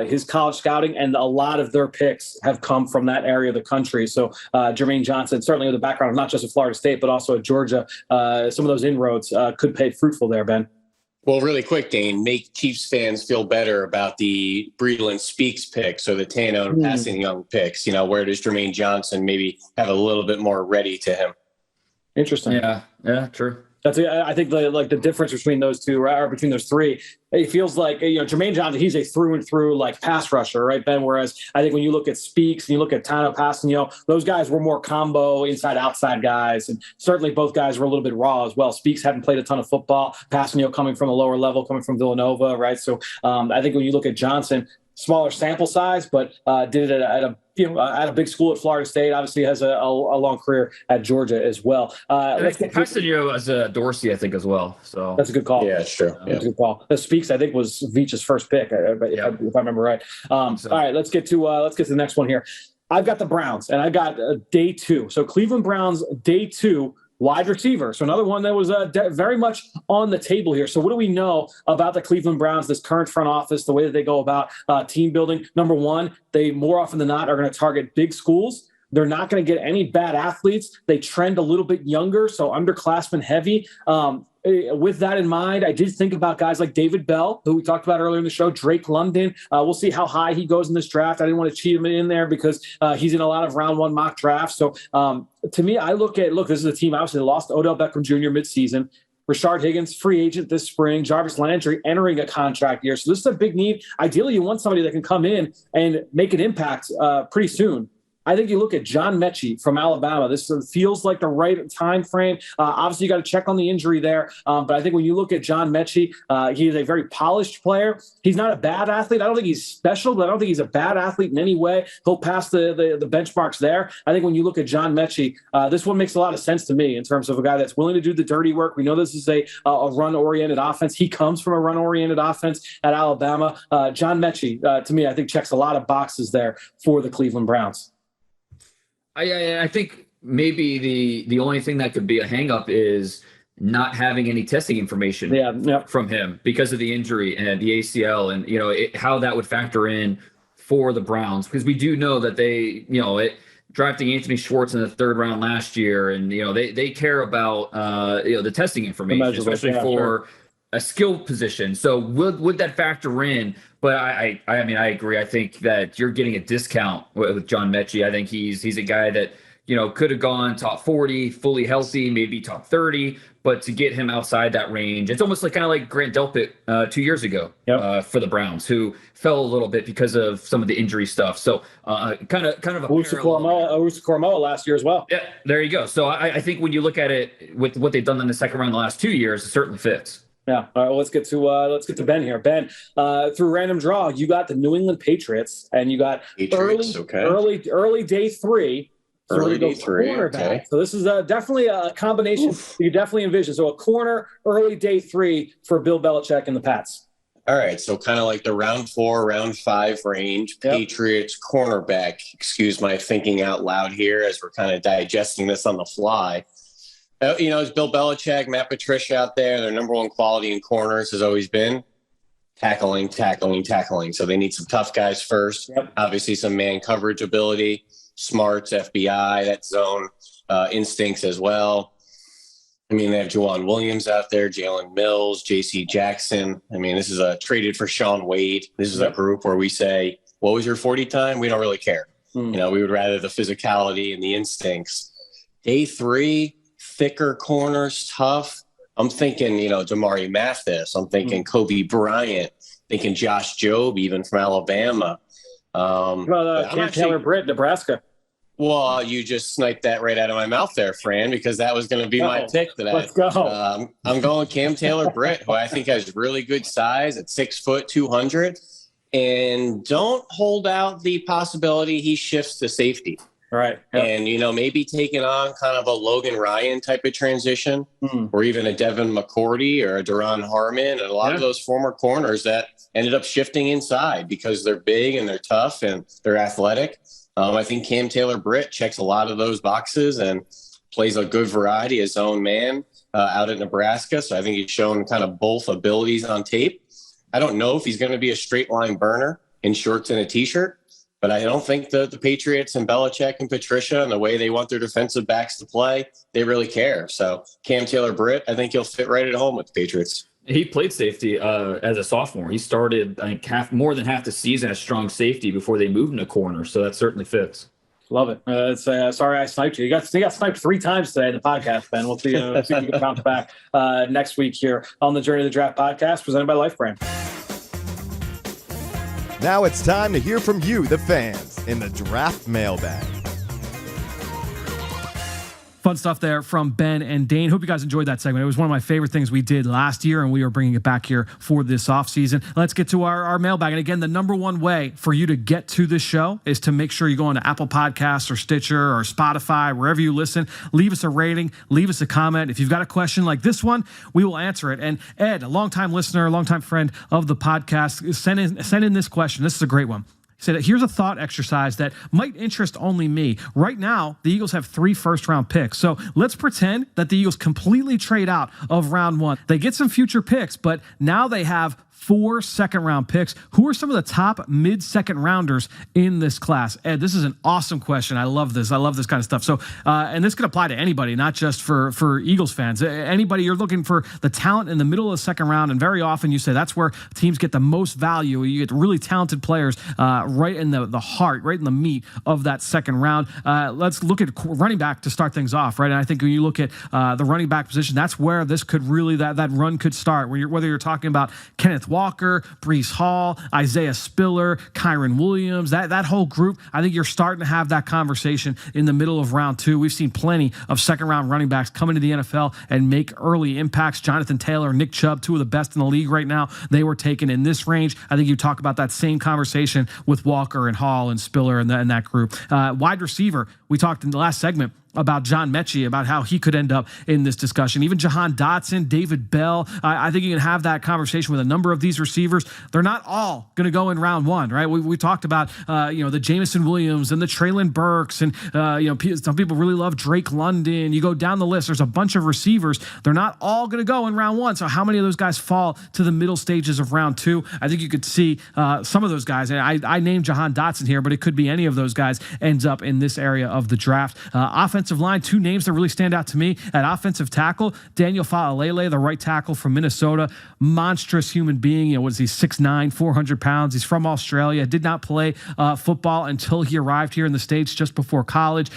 F: his college scouting. And a lot of their picks have come from that area of the country. So Jermaine Johnson, certainly with a background of not just at Florida State, but also at Georgia, some of those inroads could pay fruitful there, Ben.
H: Well, really quick, Dane, make Chiefs fans feel better about the Breedland Speaks picks or the Tano and Passing Young picks. Where does Jermaine Johnson maybe have a little bit more ready to him?
F: Interesting.
A: Yeah, true.
F: I think the difference between those two, or between those three, it feels like Jermaine Johnson, he's a through and through pass rusher, right, Ben? Whereas I think when you look at Speaks and you look at Tano Passanio, those guys were more combo inside outside guys, and certainly both guys were a little bit raw as well. Speaks hadn't played a ton of football. Passanio coming from a lower level, coming from Villanova, right? So I think when you look at Johnson, smaller sample size, but did it at a big school at Florida State. Obviously has a long career at Georgia as well.
A: Let's get Passanio as a Dorsey, I think, as well. So
F: that's a good call.
H: Yeah, sure.
F: That's a good call. The Speaks, I think, was Veach's first pick, if I remember right. All right, let's get to the next one here. I've got the Browns, and I got day 2. So Cleveland Browns, day 2. Wide receiver. So another one that was very much on the table here. So what do we know about the Cleveland Browns, this current front office, the way that they go about team building? Number one, they more often than not are going to target big schools. They're not going to get any bad athletes. They trend a little bit younger, so underclassmen heavy. with that in mind, I did think about guys like David Bell, who we talked about earlier in the show, Drake London. We'll see how high he goes in this draft. I didn't want to cheat him in there because he's in a lot of round 1 mock drafts. So to me, I look, this is a team obviously lost Odell Beckham Jr. midseason. Rashard Higgins, free agent this spring. Jarvis Landry entering a contract year. So this is a big need. Ideally, you want somebody that can come in and make an impact pretty soon. I think you look at John Metchi from Alabama. This feels like the right time frame. Obviously, you got to check on the injury there. But I think when you look at John Metchi, he is a very polished player. He's not a bad athlete. I don't think he's special, but I don't think he's a bad athlete in any way. He'll pass the benchmarks there. I think when you look at John Metchi, this one makes a lot of sense to me in terms of a guy that's willing to do the dirty work. We know this is a run-oriented offense. He comes from a run-oriented offense at Alabama. John Metchi, to me, I think checks a lot of boxes there for the Cleveland Browns.
A: I think maybe the only thing that could be a hang-up is not having any testing information from him because of the injury and the ACL and, how that would factor in for the Browns. Because we do know that they, drafting Anthony Schwartz in the 3rd round last year, and, they care about, the testing information, especially for a skill position. So would that factor in? But I agree. I think that you're getting a discount with John Metchi. I think he's a guy that, could have gone top 40, fully healthy, maybe top 30, but to get him outside that range, it's almost kind of like Grant Delpit 2 years ago for the Browns, who fell a little bit because of some of the injury stuff. So kind of a
F: Koromoa last year as well.
A: Yeah, there you go. So I think when you look at it with what they've done in the 2nd round the last 2 years, it certainly fits.
F: Yeah. All right. Well, let's get to Ben here. Ben, through random draw, you got the New England Patriots, and you got early day 3. So
H: early day 3. Okay.
F: So this is definitely a combination you definitely envision. So a corner, early day 3 for Bill Belichick and the Pats.
H: All right. So kind of like the round 4, round 5 range. Patriots cornerback. Excuse my thinking out loud here as we're kind of digesting this on the fly. It's Bill Belichick, Matt Patricia out there. Their number 1 quality in corners has always been tackling. So they need some tough guys first. Obviously, some man coverage ability, smarts, FBI, that zone instincts as well. They have Juwan Williams out there, Jalen Mills, J.C. Jackson. This is traded for Sean Wade. This is a group where we say, what was your 40 time? We don't really care. We would rather the physicality and the instincts. Day 3, thicker corners, tough. I'm thinking, Damari Mathis. I'm thinking Kobe Bryant. Thinking Josh Jobe, even from Alabama.
F: Taylor Britt, Nebraska.
H: Well, you just sniped that right out of my mouth there, Fran, because that was going to be my pick today.
F: Let's go.
H: I'm going Cam Taylor Britt, who I think has really good size at 6 foot, 200. And don't hold out the possibility he shifts to safety.
F: Right.
H: And, maybe taking on kind of a Logan Ryan type of transition or even a Devin McCourty or a Duron Harmon and a lot of those former corners that ended up shifting inside because they're big and they're tough and they're athletic. I think Cam Taylor Britt checks a lot of those boxes and plays a good variety of zone man out at Nebraska. So I think he's shown kind of both abilities on tape. I don't know if he's going to be a straight line burner in shorts and a T-shirt. But I don't think the Patriots and Belichick and Patricia and the way they want their defensive backs to play, they really care. So Cam Taylor Britt, I think he'll fit right at home with the Patriots.
A: He played safety as a sophomore. He started, I think, more than half the season as strong safety before they moved him to corner. So that certainly fits.
F: Love it. Sorry I sniped you. You got sniped 3 times today in the podcast, Ben. We'll see if you can bounce back next week here on the Journey to the Draft podcast presented by Life Brand.
C: Now it's time to hear from you, the fans, in the Draft Mailbag.
D: Fun stuff there from Ben and Dane. Hope you guys enjoyed that segment. It was one of my favorite things we did last year, and we are bringing it back here for this offseason. Let's get to our mailbag. And again, the number 1 way for you to get to this show is to make sure you go on to Apple Podcasts or Stitcher or Spotify, wherever you listen. Leave us a rating. Leave us a comment. If you've got a question like this one, we will answer it. And Ed, a longtime listener, a longtime friend of the podcast, sent in this question. This is a great one. He said, here's a thought exercise that might interest only me. Right now, the Eagles have 3 first-round picks. So let's pretend that the Eagles completely trade out of round 1. They get some future picks, but now they have 4 second-round picks. Who are some of the top mid-second rounders in this class? Ed, this is an awesome question. I love this. I love this kind of stuff. So, and this could apply to anybody, not just for Eagles fans. Anybody, you're looking for the talent in the middle of the second round, and very often you say that's where teams get the most value. You get really talented players right in the heart, right in the meat of that second round. Let's look at running back to start things off, right? And I think when you look at the running back position, that's where this could really, that run could start. Whether you're talking about Kenneth Walker, Breece Hall, Isaiah Spiller, Kyron Williams, that whole group, I think you're starting to have that conversation in the middle of round 2. We've seen plenty of second-round running backs come into the NFL and make early impacts. Jonathan Taylor, Nick Chubb, 2 of the best in the league right now. They were taken in this range. I think you talk about that same conversation with Walker and Hall and Spiller and that group. Wide receiver, we talked in the last segment about John Metchi, about how he could end up in this discussion. Even Jahan Dotson, David Bell. I think you can have that conversation with a number of these receivers. They're not all going to go in round 1, right? We talked about, the Jameson Williams and the Traylon Burks, and, some people really love Drake London. You go down the list, there's a bunch of receivers. They're not all going to go in round 1. So how many of those guys fall to the middle stages of round 2? I think you could see some of those guys. And I named Jahan Dotson here, but it could be any of those guys ends up in this area of the draft. Offensive line, 2 names that really stand out to me. At offensive tackle, Daniel Fa'alele, the right tackle from Minnesota, monstrous human being. What is he, 6'9", 400 pounds. He's from Australia, did not play football until he arrived here in the States just before college.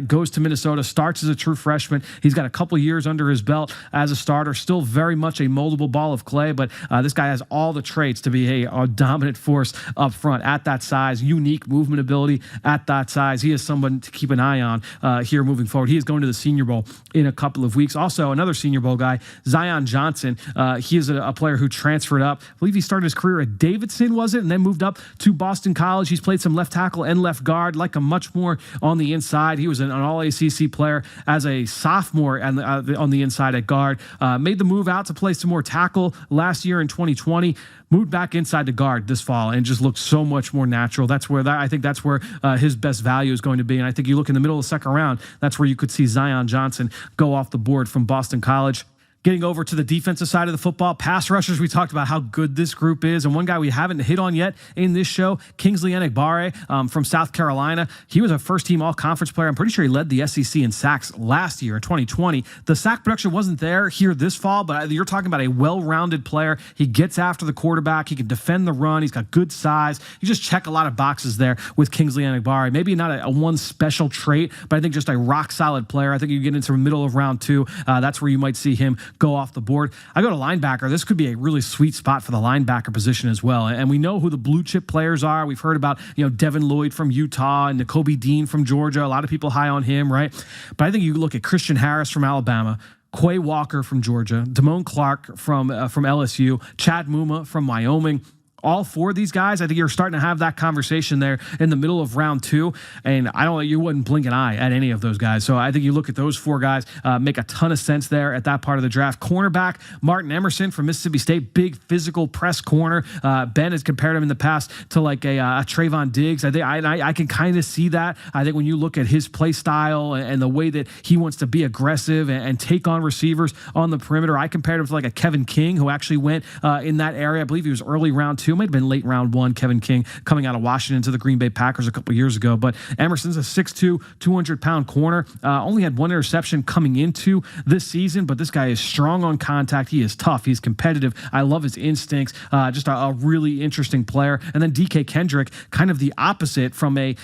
D: Goes to Minnesota, starts as a true freshman. He's got a couple years under his belt as a starter, still very much a moldable ball of clay, but this guy has all the traits to be a dominant force up front at that size, unique movement ability at that size. He is someone to keep an eye on here moving forward. He is going to the Senior Bowl in a couple of weeks. Also, another Senior Bowl guy, Zion Johnson. He is a player who transferred up. I believe he started his career at Davidson, was it? And then moved up to Boston College. He's played some left tackle and left guard, like him much more on the inside. He was an all-ACC player as a sophomore on the inside at guard. Made the move out to play some more tackle last year in 2020. Moved back inside to guard this fall and just looked so much more natural. I think that's where his best value is going to be. And I think you look in the middle of the second round, that's where you could see Zion Johnson go off the board from Boston College. Getting over to the defensive side of the football, pass rushers, we talked about how good this group is. And one guy we haven't hit on yet in this show, Kingsley Enagbare from South Carolina. He was a first-team all-conference player. I'm pretty sure he led the SEC in sacks last year in 2020. The sack production wasn't there here this fall, but you're talking about a well-rounded player. He gets after the quarterback. He can defend the run. He's got good size. You just check a lot of boxes there with Kingsley Enagbare. Maybe not a one special trait, but I think just a rock-solid player. I think you get into the middle of round 2. That's where you might see him go off the board. I go to linebacker. This could be a really sweet spot for the linebacker position as well. And we know who the blue chip players are. We've heard about, Devin Lloyd from Utah and Nakobe Dean from Georgia. A lot of people high on him, right? But I think you look at Christian Harris from Alabama, Quay Walker from Georgia, Damone Clark from LSU, Chad Muma from Wyoming. All 4 of these guys, I think you're starting to have that conversation there in the middle of round 2. And you wouldn't blink an eye at any of those guys. So I think you look at those 4 guys, make a ton of sense there at that part of the draft. Cornerback, Martin Emerson from Mississippi State, big physical press corner. Ben has compared him in the past to like a Trayvon Diggs. I think I can kind of see that. I think when you look at his play style and the way that he wants to be aggressive and take on receivers on the perimeter, I compared him to like a Kevin King, who actually went in that area. I believe he was early round 2. Might have been late round 1, Kevin King coming out of Washington to the Green Bay Packers a couple years ago. But Emerson's a 6'2", 200-pound corner. Only had 1 interception coming into this season, but this guy is strong on contact. He is tough. He's competitive. I love his instincts. Just a really interesting player. And then DK Kendrick, kind of the opposite from a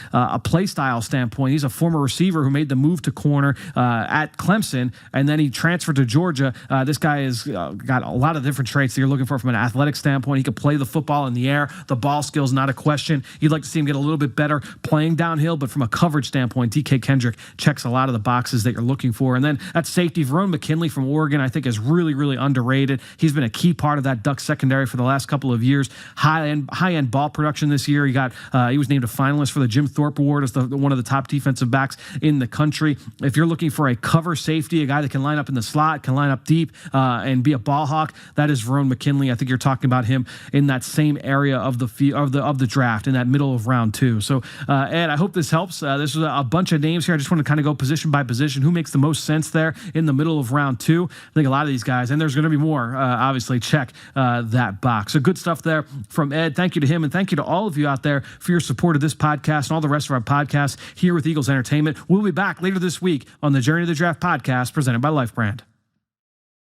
D: play style standpoint. He's a former receiver who made the move to corner at Clemson, and then he transferred to Georgia. This guy has got a lot of different traits that you're looking for from an athletic standpoint. He could play the football in the air. The ball skill's not a question. You'd like to see him get a little bit better playing downhill, but from a coverage standpoint, DK Kendrick checks a lot of the boxes that you're looking for. And then at safety, Verone McKinley from Oregon, I think is really, really underrated. He's been a key part of that Duck secondary for the last couple of years. High-end ball production this year. He was named a finalist for the Jim Thorpe Award as one of the top defensive backs in the country. If you're looking for a cover safety, a guy that can line up in the slot, can line up deep, and be a ball hawk, that is Verone McKinley. I think you're talking about him in that same same area of the draft in that middle of round 2. So Ed, I hope this helps. This was a bunch of names here. I just want to kind of go position by position. Who makes the most sense there in the middle of round 2? I think a lot of these guys, and there's going to be more, obviously, check that box. So good stuff there from Ed. Thank you to him, and thank you to all of you out there for your support of this podcast and all the rest of our podcasts here with Eagles Entertainment. We'll be back later this week on the Journey to the Draft podcast presented by Life Brand.